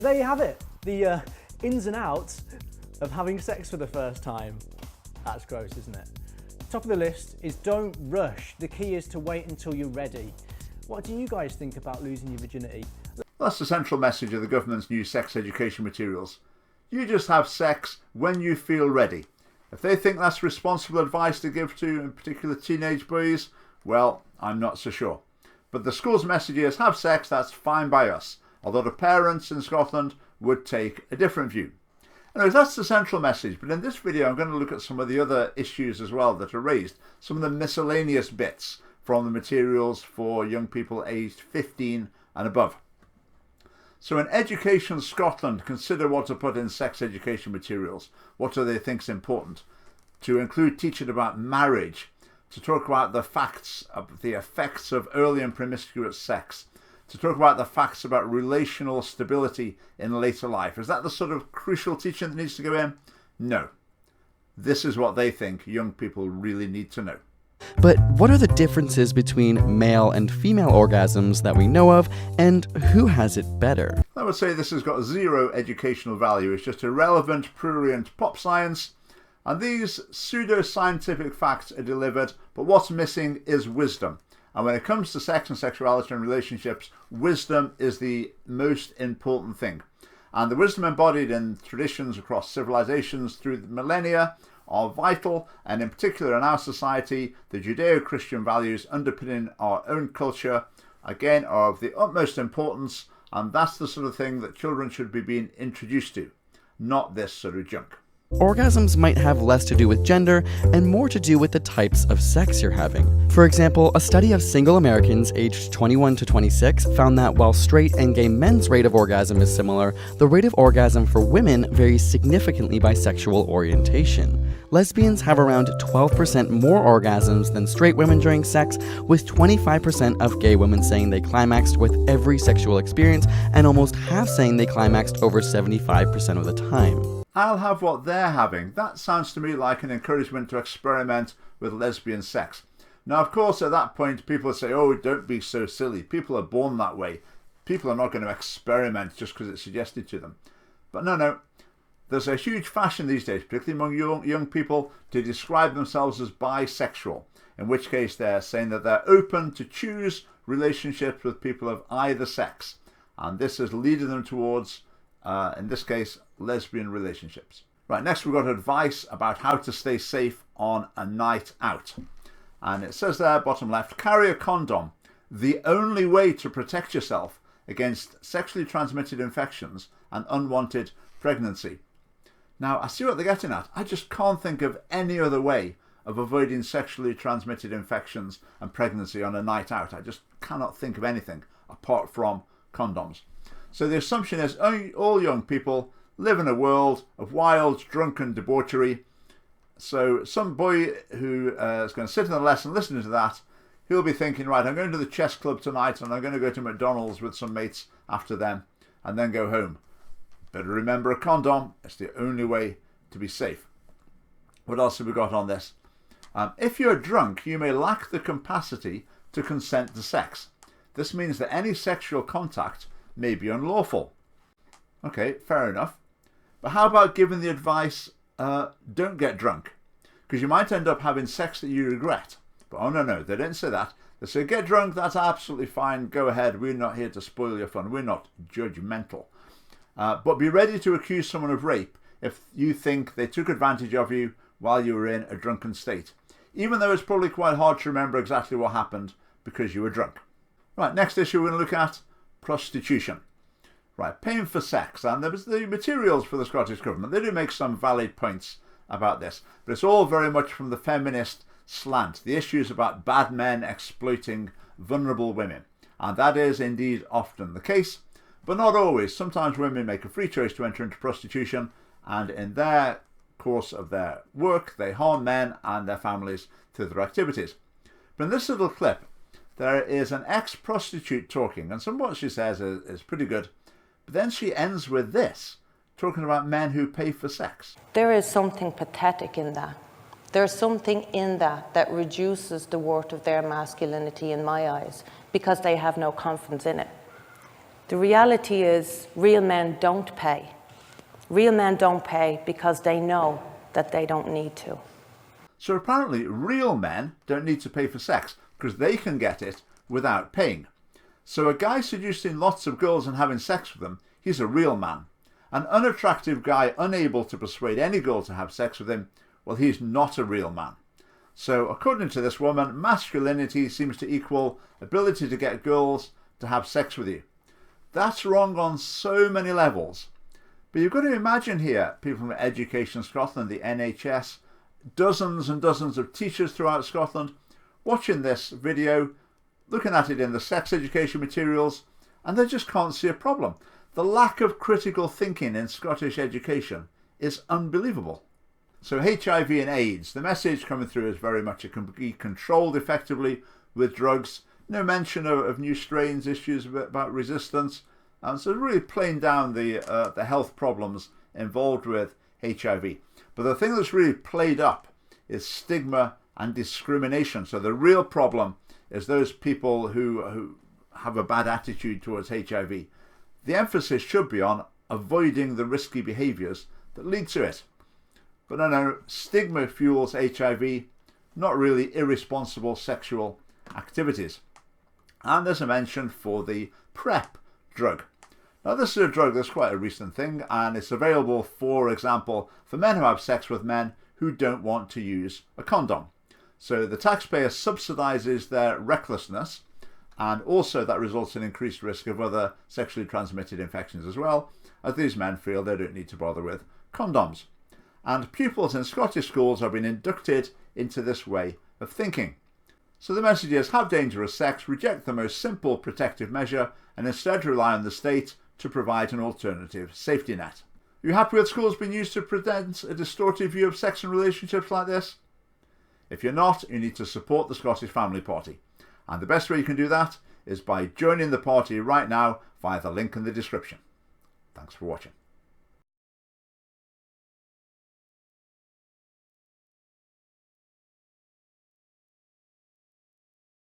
There you have it, the ins and outs of having sex for the first time. That's gross, isn't it? Top of the list is don't rush. The key is to wait until you're ready. What do you guys think about losing your virginity? That's the central message of the government's new sex education materials. You just have sex when you feel ready. If they think that's responsible advice to give to, in particular, teenage boys, well, I'm not so sure. But the school's message is have sex, that's fine by us. Although the parents in Scotland would take a different view. Anyways, that's the central message, but in this video I'm going to look at some of the other issues as well that are raised, some of the miscellaneous bits from the materials for young people aged 15 and above. So in Education Scotland, consider what to put in sex education materials. What do they think is important? To include teaching about marriage, to talk about the facts of the effects of early and promiscuous sex, to talk about the facts about relational stability in later life. Is that the sort of crucial teaching that needs to go in? No. This is what they think young people really need to know. But what are the differences between male and female orgasms that we know of, and who has it better? I would say this has got zero educational value. It's just irrelevant, prurient pop science. And these pseudo-scientific facts are delivered, but what's missing is wisdom. And when it comes to sex and sexuality and relationships, wisdom is the most important thing. And the wisdom embodied in traditions across civilizations through the millennia are vital, and in particular in our society, the Judeo-Christian values underpinning our own culture, again, are of the utmost importance, and that's the sort of thing that children should be being introduced to, not this sort of junk. Orgasms might have less to do with gender and more to do with the types of sex you're having. For example, a study of single Americans aged 21 to 26 found that while straight and gay men's rate of orgasm is similar, the rate of orgasm for women varies significantly by sexual orientation. Lesbians have around 12% more orgasms than straight women during sex, with 25% of gay women saying they climaxed with every sexual experience, and almost half saying they climaxed over 75% of the time. I'll have what they're having. That sounds to me like an encouragement to experiment with lesbian sex. Now, of course, at that point, people say, oh, don't be so silly. People are born that way. People are not going to experiment just because it's suggested to them. But no. There's a huge fashion these days, particularly among young people, to describe themselves as bisexual, in which case they're saying that they're open to choose relationships with people of either sex. And this is leading them towards, in this case, lesbian relationships. Right, next we've got advice about how to stay safe on a night out. And it says there, bottom left, carry a condom. The only way to protect yourself against sexually transmitted infections and unwanted pregnancy. Now, I see what they're getting at. I just can't think of any other way of avoiding sexually transmitted infections and pregnancy on a night out. I just cannot think of anything apart from condoms. So the assumption is all young people live in a world of wild, drunken debauchery. So some boy who is going to sit in the lesson listening to that, he'll be thinking, right, I'm going to the chess club tonight and I'm going to go to McDonald's with some mates after them and then go home. Better remember a condom. It's the only way to be safe. What else have we got on this? If you're drunk, you may lack the capacity to consent to sex. This means that any sexual contact may be unlawful. Okay, fair enough. But how about giving the advice, don't get drunk? Because you might end up having sex that you regret. But oh no, they didn't say that. They say get drunk, that's absolutely fine, go ahead, we're not here to spoil your fun, we're not judgmental. But be ready to accuse someone of rape if you think they took advantage of you while you were in a drunken state, even though it's probably quite hard to remember exactly what happened because you were drunk. Right, next issue we're going to look at, prostitution. Right, paying for sex, and there was the materials for the Scottish Government. They do make some valid points about this, but it's all very much from the feminist slant. The issue is about bad men exploiting vulnerable women, and that is indeed often the case. But not always. Sometimes women make a free choice to enter into prostitution, and in their course of their work, they harm men and their families through their activities. But in this little clip, there is an ex-prostitute talking, and some of what she says is pretty good. But then she ends with this, talking about men who pay for sex. There is something pathetic in that. There's something in that reduces the worth of their masculinity in my eyes, because they have no confidence in it. The reality is real men don't pay. Real men don't pay because they know that they don't need to. So apparently real men don't need to pay for sex because they can get it without paying. So a guy seducing lots of girls and having sex with them, he's a real man. An unattractive guy unable to persuade any girl to have sex with him, well, he's not a real man. So according to this woman, masculinity seems to equal ability to get girls to have sex with you. That's wrong on so many levels. But you've got to imagine here, people from Education Scotland, the NHS, dozens and dozens of teachers throughout Scotland, watching this video, looking at it in the sex education materials, and they just can't see a problem. The lack of critical thinking in Scottish education is unbelievable. So HIV and AIDS, the message coming through is very much it can be controlled effectively with drugs. No mention of new strains, issues about resistance. And so really playing down the health problems involved with HIV. But the thing that's really played up is stigma and discrimination. So the real problem is those people who have a bad attitude towards HIV. The emphasis should be on avoiding the risky behaviours that lead to it. But no, stigma fuels HIV, not really irresponsible sexual activities. And there's a mention for the PrEP drug. Now this is a drug that's quite a recent thing, and it's available, for example, for men who have sex with men who don't want to use a condom. So the taxpayer subsidises their recklessness, and also that results in increased risk of other sexually transmitted infections as well, as these men feel they don't need to bother with condoms. And pupils in Scottish schools have been inducted into this way of thinking. So the message is, have dangerous sex, reject the most simple protective measure, and instead rely on the state to provide an alternative safety net. Are you happy with schools being used to present a distorted view of sex and relationships like this? If you're not, you need to support the Scottish Family Party. And the best way you can do that is by joining the party right now via the link in the description. Thanks for watching.